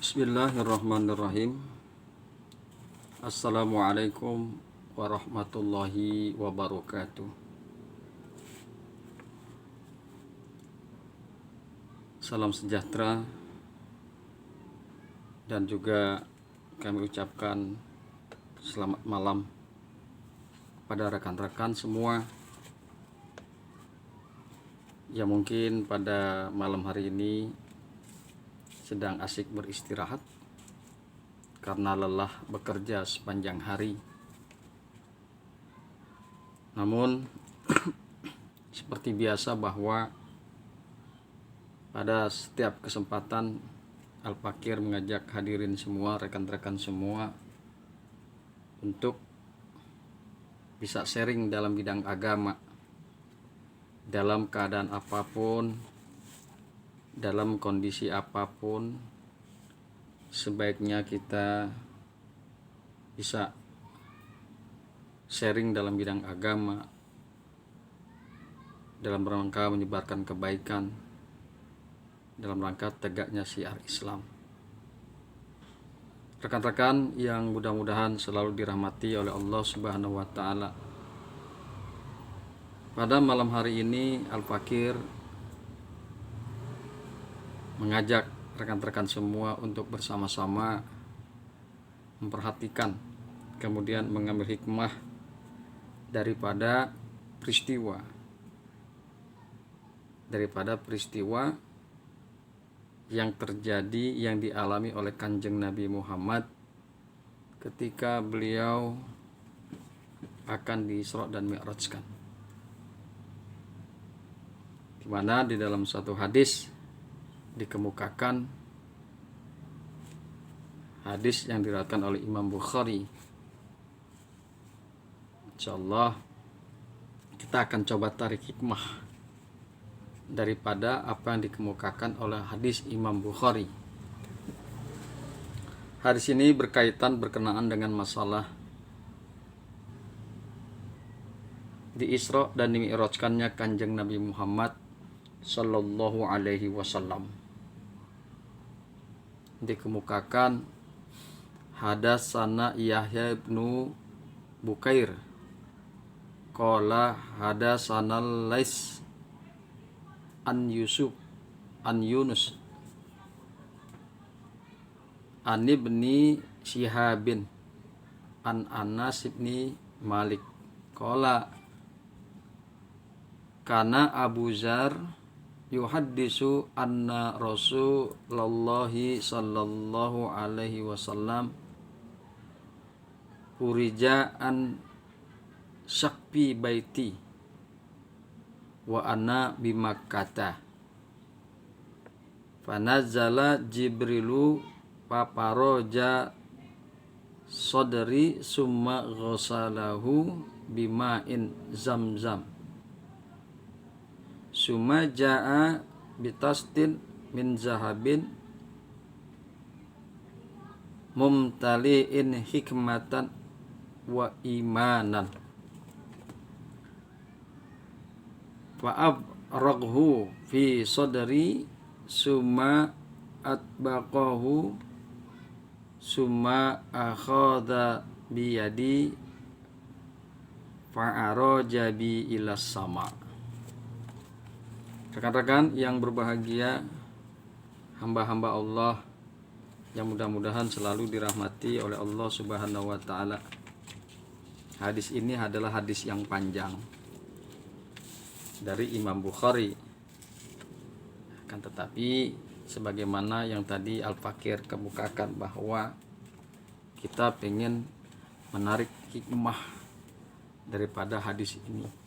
Bismillahirrahmanirrahim. Assalamualaikum warahmatullahi wabarakatuh. Salam sejahtera dan juga kami ucapkan selamat malam pada rekan-rekan semua yang mungkin pada malam hari ini sedang asik beristirahat karena lelah bekerja sepanjang hari. Namun seperti biasa bahwa pada setiap kesempatan Al-Fakir mengajak hadirin semua, rekan-rekan semua untuk bisa sharing dalam bidang agama, dalam keadaan apapun, dalam kondisi apapun. Sebaiknya kita bisa sharing dalam bidang agama, dalam rangka menyebarkan kebaikan, dalam rangka tegaknya syiar Islam. Rekan-rekan yang mudah-mudahan selalu dirahmati oleh Allah Subhanahu wa Ta'ala, pada malam hari ini Al-Fakir mengajak rekan-rekan semua untuk bersama-sama memperhatikan, kemudian mengambil hikmah daripada peristiwa yang terjadi, yang dialami oleh Kanjeng Nabi Muhammad ketika beliau akan di-Isra dan Mi'rajkan, di mana di dalam satu hadis dikemukakan, hadis yang diriwayatkan oleh Imam Bukhari. Insyaallah kita akan coba tarik hikmah daripada apa yang dikemukakan oleh hadis Imam Bukhari. Hadis ini berkenaan dengan masalah di Isra dan di Mi'rajkannya Kanjeng Nabi Muhammad sallallahu alaihi wasallam. Dikemukakan hadatsana Yahya ibnu Bukair qala hadatsana Lais an Yunus an ibni Syihabin an Anas ibni Malik qala kana Abu Zar yuhaddisu anna Rasulullahi sallallahu alaihi wasallam urija an syaqfi baiti wa ana bimakkata fanazala Jibrilu paparoja sodri summa ghasalahu bima'in zamzam summa ja'a bitastin min zahabin mumtali'in hikmatan wa imanan fa'abraghu fi sadri summa atbaqahu summa akhadha biyadi fa'araja bi ilas sama. Rekan-rekan yang berbahagia, hamba-hamba Allah yang mudah-mudahan selalu dirahmati oleh Allah Subhanahu wa Ta'ala. Hadis ini adalah hadis yang panjang dari Imam Bukhari. Akan tetapi sebagaimana yang tadi Al-Fakir kemukakan bahwa kita ingin menarik hikmah daripada hadis ini.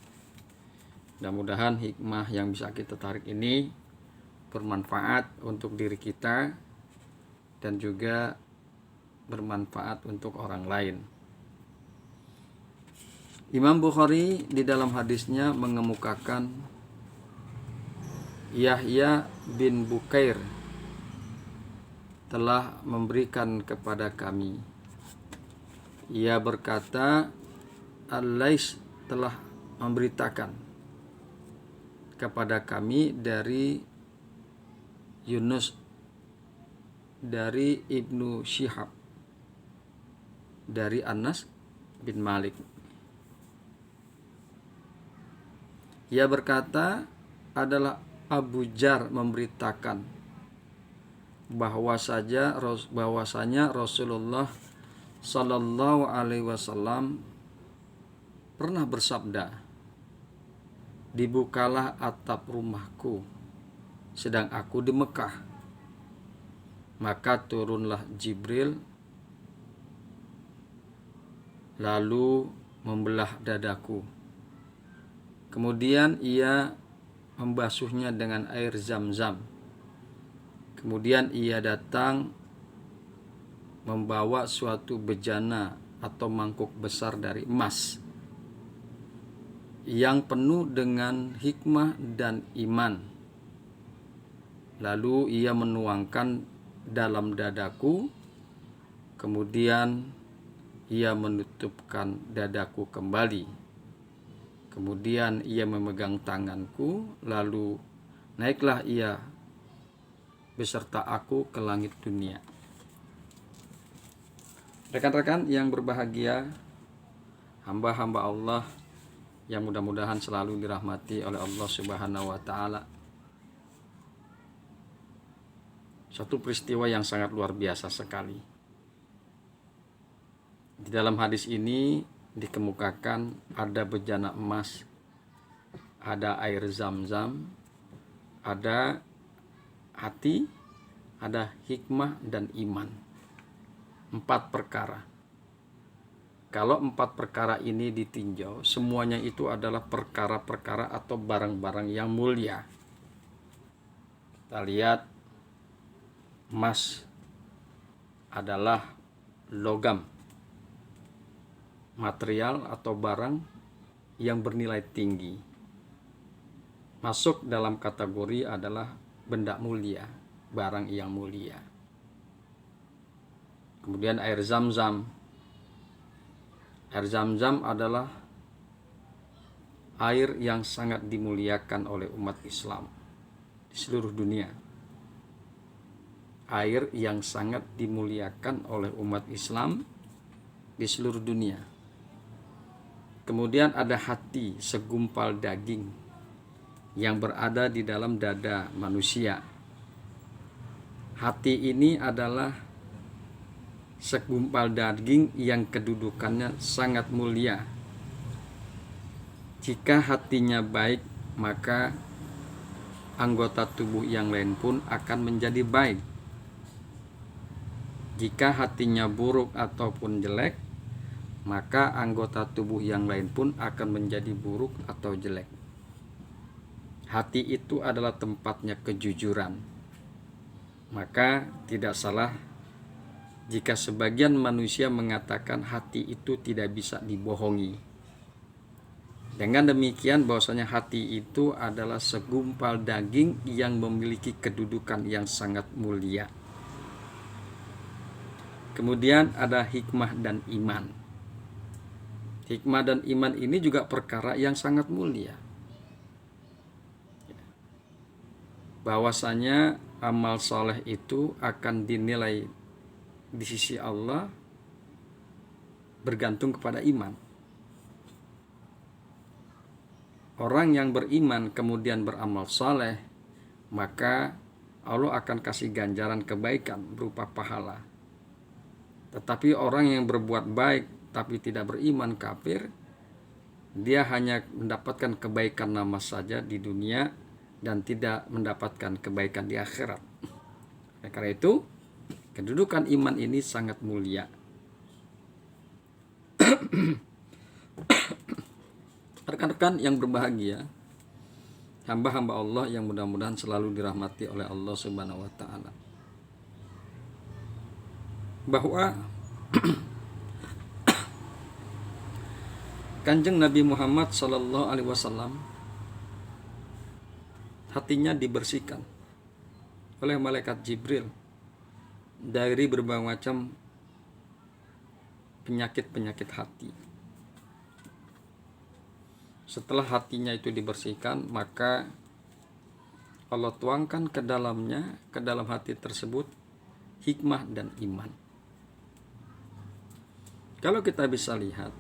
Mudah-mudahan hikmah yang bisa kita tarik ini bermanfaat untuk diri kita dan juga bermanfaat untuk orang lain. Imam Bukhari di dalam hadisnya mengemukakan Yahya bin Bukair telah memberikan kepada kami. Ia berkata, Al-Lais telah memberitakan kepada kami dari Yunus dari Ibnu Syihab dari Anas bin Malik. Ia berkata, adalah Abu Jar memberitakan bahwasanya Rasulullah Sallallahu Alaihi Wasallam pernah bersabda, dibukalah atap rumahku sedang aku di Mekah, maka turunlah Jibril lalu membelah dadaku. Kemudian ia membasuhnya dengan air Zam-Zam. Kemudian ia datang membawa suatu bejana atau mangkuk besar dari emas yang penuh dengan hikmah dan iman. Lalu ia menuangkan dalam dadaku, kemudian ia menutupkan dadaku kembali. Kemudian ia memegang tanganku, lalu naiklah ia beserta aku ke langit dunia. Rekan-rekan yang berbahagia, hamba-hamba Allah yang mudah-mudahan selalu dirahmati oleh Allah Subhanahu wa taala. Suatu peristiwa yang sangat luar biasa sekali. Di dalam hadis ini dikemukakan ada bejana emas, ada air Zam-Zam, ada hati, ada hikmah dan iman. 4 perkara. Kalau 4 perkara ini ditinjau, semuanya itu adalah perkara-perkara atau barang-barang yang mulia. Kita lihat, emas adalah logam, material atau barang yang bernilai tinggi. Masuk dalam kategori adalah benda mulia, barang yang mulia. Kemudian air Zam-Zam. Air Zam-Zam adalah air yang sangat dimuliakan oleh umat Islam di seluruh dunia. Air yang sangat dimuliakan oleh umat Islam di seluruh dunia. Kemudian ada hati, segumpal daging yang berada di dalam dada manusia. Hati ini adalah segumpal daging yang kedudukannya sangat mulia. Jika hatinya baik, maka anggota tubuh yang lain pun akan menjadi baik. Jika hatinya buruk ataupun jelek, maka anggota tubuh yang lain pun akan menjadi buruk atau jelek. Hati itu adalah tempatnya kejujuran. Maka tidak salah jika sebagian manusia mengatakan hati itu tidak bisa dibohongi. Dengan demikian bahwasanya hati itu adalah segumpal daging yang memiliki kedudukan yang sangat mulia. Kemudian ada hikmah dan iman. Hikmah dan iman ini juga perkara yang sangat mulia. Bahwasanya amal soleh itu akan dinilai di sisi Allah bergantung kepada iman. Orang yang beriman kemudian beramal soleh, maka Allah akan kasih ganjaran kebaikan berupa pahala. Tetapi orang yang berbuat baik tapi tidak beriman, kafir, dia hanya mendapatkan kebaikan nama saja di dunia dan tidak mendapatkan kebaikan di akhirat. Karena itu, kedudukan iman ini sangat mulia. Rekan-rekan yang berbahagia, hamba-hamba Allah yang mudah-mudahan selalu dirahmati oleh Allah Subhanahu wa taala. Bahwa Kanjeng Nabi Muhammad sallallahu alaihi wasallam hatinya dibersihkan oleh malaikat Jibril dari berbagai macam penyakit-penyakit hati. Setelah hatinya itu dibersihkan, maka Allah tuangkan ke dalamnya, ke dalam hati tersebut, hikmah, dan iman. Kalau kita bisa lihat,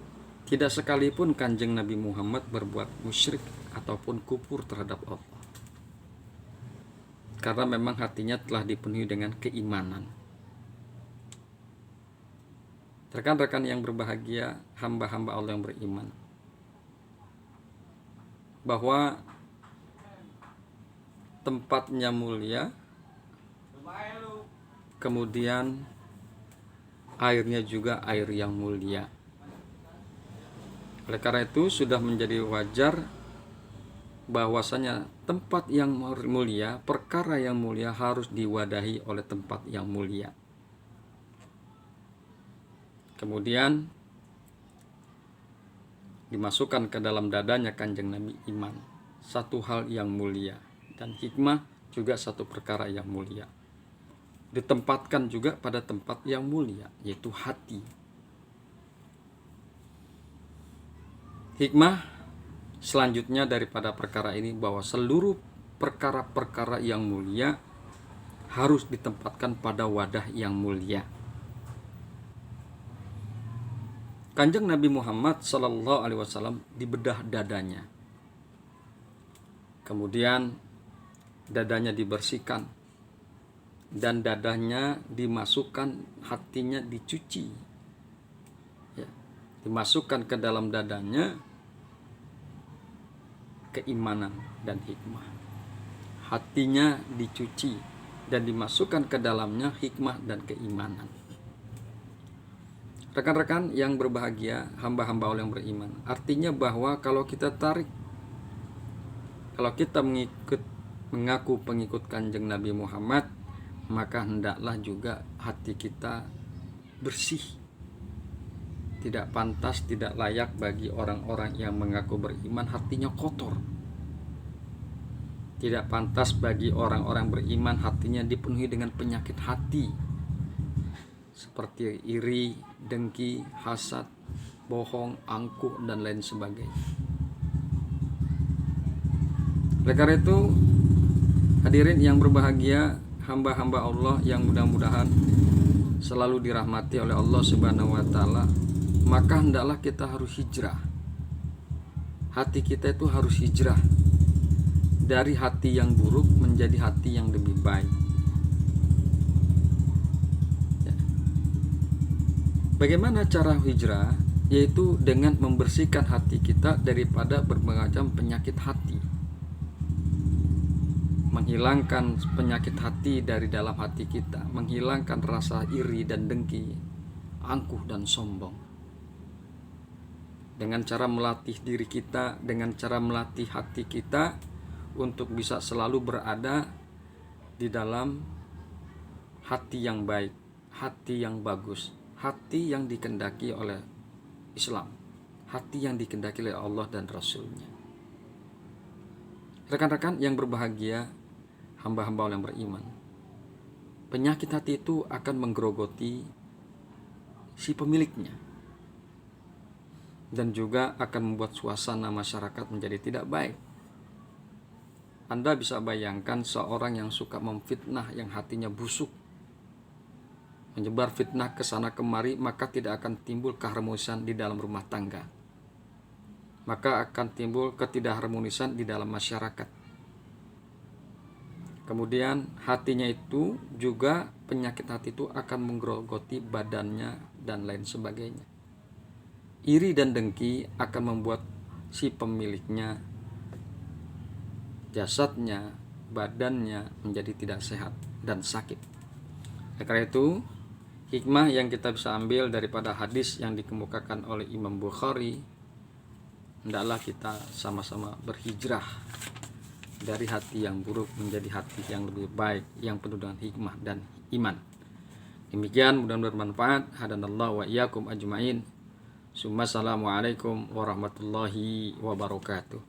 tidak sekalipun Kanjeng Nabi Muhammad berbuat musyrik ataupun kufur terhadap Allah, karena memang hatinya telah dipenuhi dengan keimanan. Rekan-rekan yang berbahagia, hamba-hamba Allah yang beriman, bahwa tempatnya mulia, kemudian airnya juga air yang mulia. Oleh karena itu sudah menjadi wajar bahwasanya tempat yang mulia, perkara yang mulia harus diwadahi oleh tempat yang mulia. Kemudian dimasukkan ke dalam dadanya Kanjeng Nabi iman, satu hal yang mulia, dan hikmah juga satu perkara yang mulia. Ditempatkan juga pada tempat yang mulia, yaitu hati. Hikmah selanjutnya daripada perkara ini bahwa seluruh perkara-perkara yang mulia harus ditempatkan pada wadah yang mulia. Kanjeng Nabi Muhammad SAW dibedah dadanya, kemudian dadanya dibersihkan, dan dadanya dimasukkan, hatinya dicuci, ya, dimasukkan ke dalam dadanya keimanan dan hikmah. Hatinya dicuci dan dimasukkan ke dalamnya hikmah dan keimanan. Rekan-rekan yang berbahagia, hamba-hamba Allah yang beriman, artinya bahwa kalau kita mengaku pengikut Kanjeng Nabi Muhammad, maka hendaklah juga hati kita bersih. Tidak pantas, tidak layak bagi orang-orang yang mengaku beriman hatinya kotor. Tidak pantas bagi orang-orang beriman hatinya dipenuhi dengan penyakit hati, seperti iri, dengki, hasad, bohong, angkuh, dan lain sebagainya. Oleh karena itu, hadirin yang berbahagia, hamba-hamba Allah yang mudah-mudahan selalu dirahmati oleh Allah Subhanahu wa taala, maka hendaklah kita harus hijrah. Hati kita itu harus hijrah dari hati yang buruk menjadi hati yang lebih baik. Bagaimana cara hijrah? Yaitu dengan membersihkan hati kita daripada berbagai macam penyakit hati. Menghilangkan penyakit hati dari dalam hati kita, menghilangkan rasa iri dan dengki, angkuh dan sombong. Dengan cara melatih diri kita, dengan cara melatih hati kita untuk bisa selalu berada di dalam hati yang baik, hati yang bagus, hati yang dikehendaki oleh Islam, hati yang dikehendaki oleh Allah dan Rasul-Nya. Rekan-rekan yang berbahagia, hamba-hamba Allah yang beriman, penyakit hati itu akan menggerogoti si pemiliknya, dan juga akan membuat suasana masyarakat menjadi tidak baik. Anda bisa bayangkan seorang yang suka memfitnah, yang hatinya busuk, menyebar fitnah ke sana kemari, maka tidak akan timbul keharmonisan di dalam rumah tangga. Maka akan timbul ketidakharmonisan di dalam masyarakat. Kemudian hatinya itu juga, penyakit hati itu akan menggerogoti badannya dan lain sebagainya. Iri dan dengki akan membuat si pemiliknya, jasadnya, badannya menjadi tidak sehat dan sakit. Karena itu, hikmah yang kita bisa ambil daripada hadis yang dikemukakan oleh Imam Bukhari, hendaklah kita sama-sama berhijrah dari hati yang buruk menjadi hati yang lebih baik, yang penuh dengan hikmah dan iman. Demikian, mudah-mudahan bermanfaat. Hadanallahu wa iyyakum ajmain. Assalamualaikum warahmatullahi wabarakatuh.